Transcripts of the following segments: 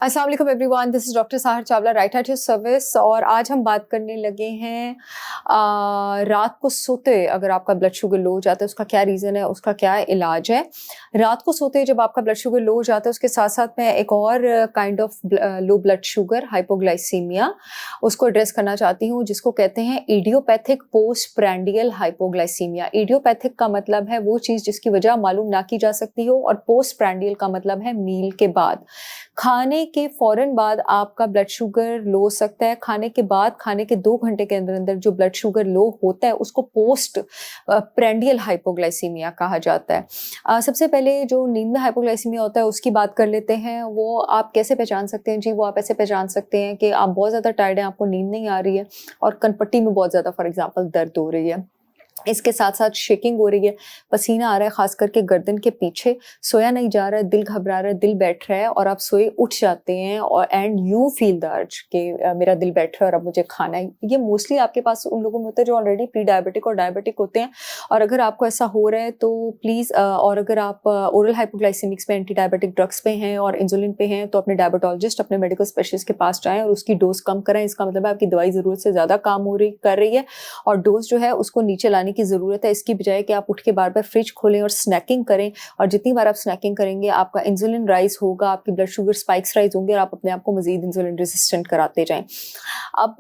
अस्सलाम वालेकुम everyone, this is doctor Sahar Chawla, right at your service. और आज हम बात करने लगे हैं रात को सोते अगर आपका ब्लड शुगर लो हो जाता है उसका क्या रीज़न है, उसका क्या इलाज है। रात को सोते जब आपका ब्लड शुगर लो हो जाता है उसके साथ साथ मैं एक और kind of low blood sugar hypoglycaemia उसको एड्रेस करना चाहती हूँ, जिसको कहते हैं idiopathic post prandial hypoglycaemia. Idiopathic का मतलब है वो चीज़ जिसकी वजह मालूम ना की जा सकती हो, और पोस्ट प्रैंडियल का मतलब है मील के बाद, खाने के फ़ौरन बाद आपका ब्लड शुगर लो हो सकता है। खाने के बाद, खाने के 2 घंटे के अंदर-अंदर जो ब्लड शुगर लो होता है उसको पोस्ट प्रैंडियल हाइपोग्लाइसीमिया कहा जाता है। सबसे पहले जो नींद में हाइपोग्लाइसीमिया होता है उसकी बात कर लेते हैं। वो आप कैसे पहचान सकते हैं? जी, वो आप ऐसे पहचान सकते हैं कि आप बहुत ज़्यादा टायर्ड हैं, आपको नींद नहीं आ रही है और कनपट्टी में बहुत ज़्यादा फॉर एग्ज़ाम्पल दर्द हो रही है। इसके साथ-साथ शेकिंग हो रही है, पसीना आ रहा है ख़ास करके गर्दन के पीछे, सोया नहीं जा रहा है, दिल घबरा रहा है, दिल बैठ रहा है और आप सोए उठ जाते हैं और and you feel the urge कि मेरा दिल बैठ रहा है और अब मुझे खाना है। ये मोस्टली आपके पास उन लोगों में होता है जो ऑलरेडी प्री डायबिटिक और डायबिटिक होते हैं। और अगर आपको ऐसा हो रहा है तो प्लीज़ और अगर आप ओरल हाइपोग्लाइसेमिक्स पे, एंटी डायबिटिक ड्रग्स पे हैं और इंसुलिन पे हैं तो अपने डायबिटोलॉजिस्ट, अपने मेडिकल स्पेशलिस्ट के पास जाएँ और उसकी डोज़ कम कराएँ। इसका मतलब है आपकी दवाई ज़रूरत से ज़्यादा काम कर रही है और डोज़ जो है उसको नीचे लाने की ज़रूरत है। इसकी बजाय कि आप उठ के बार-बार फ्रिज खोलें और स्नैकिंग करें, और जितनी बार आप स्नैकिंग करेंगे आपका इंसुलिन राइज़ होगा, आपकी ब्लड शुगर स्पाइक्स राइज़ होंगे और आप अपने आप को मज़ीद इंसुलिन रेज़िस्टेंट कराते जाएँ। अब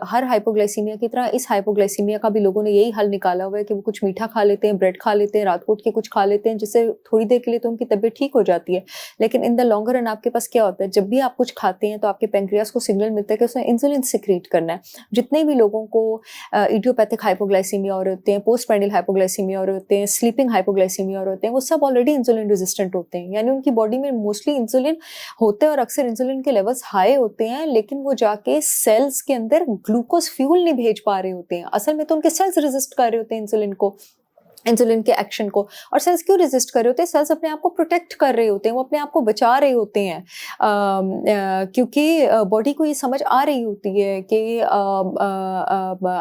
हर हाइपोग्लाइसीमिया की तरह इस हाइपोग्लाइसीमिया का भी लोगों ने यही हल निकाला हुआ है कि वो कुछ मीठा खा लेते हैं, ब्रेड खा लेते हैं, रात को उठ के कुछ खा लेते हैं, जिससे थोड़ी देर के लिए तो उनकी तबीयत ठीक हो जाती है। लेकिन इन द लॉन्गर रन आपके पास क्या होता है, जब भी आप कुछ खाते हैं तो आपके पैंक्रियास को सिग्नल मिलता है कि उसने इंसुलिन सिक्रीट करना है। जितने भी लोगों को इडियोपैथिक हाइपोग्लाइसीमिया हो रहे होते हैं, पोस्ट प्रैंडियल हाइपोग्लाइसीमिया हो रहे होते हैं, स्लीपिंग हाइपोग्लाइसीमिया हो रहे होते हैं, वो सब ऑलरेडी इंसुलिन रेजिस्टेंट होते हैं। यानी उनकी बॉडी में मोस्टली इंसुलिन होते हैं और अक्सर इंसुलिन के लेवल्स हाई होते हैं, लेकिन वो जाके सेल्स के अंदर ग्लूकोज फ्यूल नहीं भेज पा रहे होते हैं। असल में तो उनके सेल्स रेजिस्ट कर रहे होते हैं इंसुलिन के एक्शन को। और सेल्स क्यों रेजिस्ट कर रहे होते हैं? सेल्स अपने आप को प्रोटेक्ट कर रहे होते हैं, वो अपने आप को बचा रहे होते हैं, क्योंकि बॉडी को ये समझ आ रही होती है कि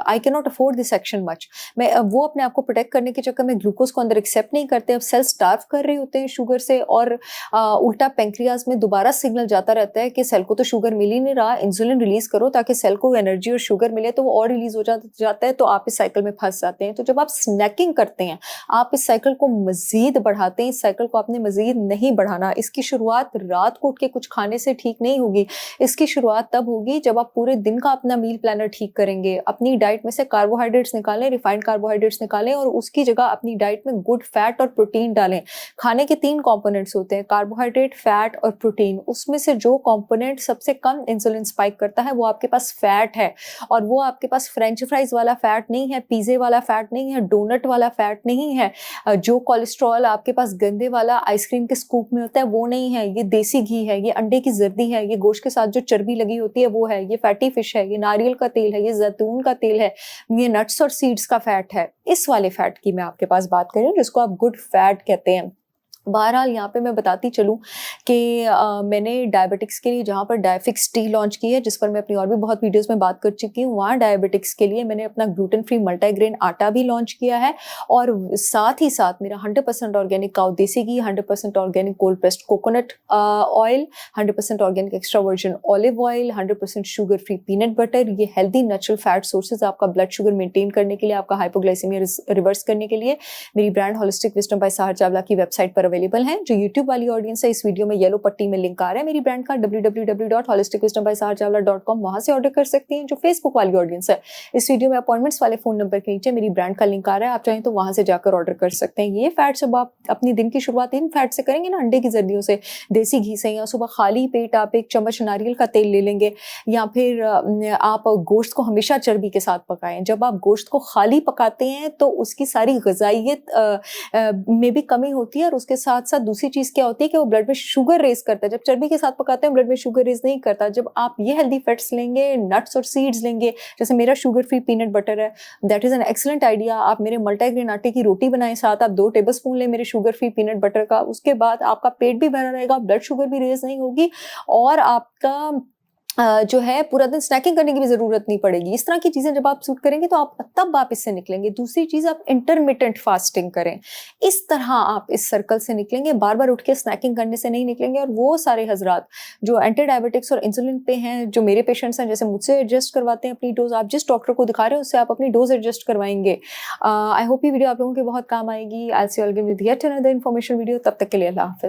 I can not afford this action much. वो अपने आप को प्रोटेक्ट करने के चक्कर में ग्लूकोज को अंदर एक्सेप्ट नहीं करते। अब सेल्स स्टार्व कर रहे होते हैं शुगर से, और उल्टा पेंक्रियाज में दोबारा सिग्नल जाता रहता है कि सेल को तो शुगर मिल ही नहीं रहा, इंसुलिन रिलीज करो ताकि सेल को एनर्जी और शुगर मिले, तो वो और रिलीज हो जाता है, तो आप इस साइकिल में फंस जाते हैं। तो जब आप स्नैकिंग करते हैं आप इस साइकिल को मज़ीद बढ़ाते हैं, इस साइकिल को आपने मज़ीद नहीं बढ़ाना। इसकी शुरुआत रात को उठ के कुछ खाने से ठीक नहीं होगी, इसकी शुरुआत तब होगी जब आप पूरे दिन का अपना मील प्लानर ठीक करेंगे। अपनी डाइट में से कार्बोहाइड्रेट्स निकालें, रिफाइंड कार्बोहाइड्रेट्स निकालें और उसकी जगह अपनी डाइट में गुड फैट और प्रोटीन डालें। खाने के 3 कंपोनेंट्स होते हैं, कार्बोहाइड्रेट, फैट और प्रोटीन। उसमें से जो कंपोनेंट सबसे कम इंसुलिन स्पाइक करता है वो आपके पास फैट है, और वो आपके पास फ्रेंच फ्राइज़ वाला फैट नहीं है, पिज़्ज़े वाला फैट नहीं है, डोनट वाला फैट नहीं है, जो कोलेस्ट्रॉल आपके पास गंदे वाला आइसक्रीम के स्कूप में होता है वो नहीं है। ये देसी घी है, ये अंडे की जर्दी है, ये गोश्त के साथ जो चर्बी लगी होती है वो है, ये फैटी फिश है, ये नारियल का तेल है, ये जैतून का तेल है, ये नट्स और सीड्स का फैट है। इस वाले फैट की मैं आपके पास बात कर रही हूँ, जिसको आप गुड फैट कहते हैं। बहरहाल यहाँ पे मैं बताती चलूँ कि मैंने डायबिटिक्स के लिए जहाँ पर डायफिक्स टी लॉन्च की है, जिस पर मैं अपनी और भी बहुत वीडियोस में बात कर चुकी हूँ, वहाँ डायबिटिक्स के लिए मैंने अपना ग्लूटेन फ्री मल्टीग्रेन आटा भी लॉन्च किया है। और साथ ही साथ मेरा 100% ऑर्गेनिक काऊ देसी घी, 100% organic cold pressed coconut oil, 100% organic extra virgin olive oil, 100% sugar free peanut butter, ये हेल्दी नेचुरल फैट सोर्सेज आपका ब्लड शुगर मेंटेन करने के लिए, आपका हाइपोग्लाइसीमिया रिवर्स करने के लिए मेरी brand holistic wisdom by Sahar Chawla की वेबसाइट पर अवेलेबल हैं। जो YouTube वाली ऑडियंस है, इस वीडियो में येलो पट्टी में लिंक आ रहा है मेरी ब्रांड का www.holisticwisdombysaharchavla.com, वहां से ऑर्डर कर सकती हैं। जो फेसबुक वाली ऑडियंस है, इस वीडियो में अपॉइंटमेंट्स वाले फोन नंबर के नीचे मेरी ब्रांड का लिंक आ रहा है, आप चाहें तो वहां से जाकर ऑर्डर कर सकते हैं। ये फैट जब आप अपनी दिन की शुरुआत इन फैट से करेंगे ना, अंडे की जर्दियों से, देसी घी से, या सुबह खाली पेट आप 1 चम्मच नारियल का तेल ले लेंगे, या फिर आप गोश्त को हमेशा चर्बी के साथ पकाएं। जब आप गोश्त को खाली पकाते हैं तो उसकी सारी ग़िज़ाइयत में भी कमी होती है, और उसके साथ साथ दूसरी चीज़ क्या होती है कि वो ब्लड में शुगर रेज़ करता है। जब चर्बी के साथ पकाते हैं ब्लड में शुगर रेज़ नहीं करता। जब आप ये हेल्दी फैट्स लेंगे, नट्स और सीड्स लेंगे, जैसे मेरा शुगर फ्री पीनट बटर है, that is an excellent idea. आप मेरे मल्टीग्रेन आटे की रोटी बनाएं, साथ आप 2 टेबलस्पून लें मेरे शुगर फ्री पीनट बटर का। उसके बाद आपका पेट भी भरा रहेगा, ब्लड शुगर भी रेज़ नहीं होगी, और आपका जो है पूरा दिन स्नैकिंग करने की भी ज़रूरत नहीं पड़ेगी। इस तरह की चीज़ें जब आप सूट करेंगे तो तब आप इससे निकलेंगे। दूसरी चीज़ आप इंटरमिटेंट फास्टिंग करें। इस तरह आप इस सर्कल से निकलेंगे, बार-बार उठ के स्नैकिंग करने से नहीं निकलेंगे और वो सारे हज़रात जो एंटी डायबिटिक्स और इंसुलिन पे हैं, जो मेरे पेशेंट्स हैं जैसे मुझसे एडजस्ट करवाते हैं अपनी डोज़, आप जिस डॉक्टर को दिखा रहे हो उससे आप अपनी डोज़ एडजस्ट करवाएँगे। आई होप ये वीडियो आप लोगों के बहुत काम आएगी। I will see you again with yet another information video. तब तक के लिए अल्लाह हाफ़िज़।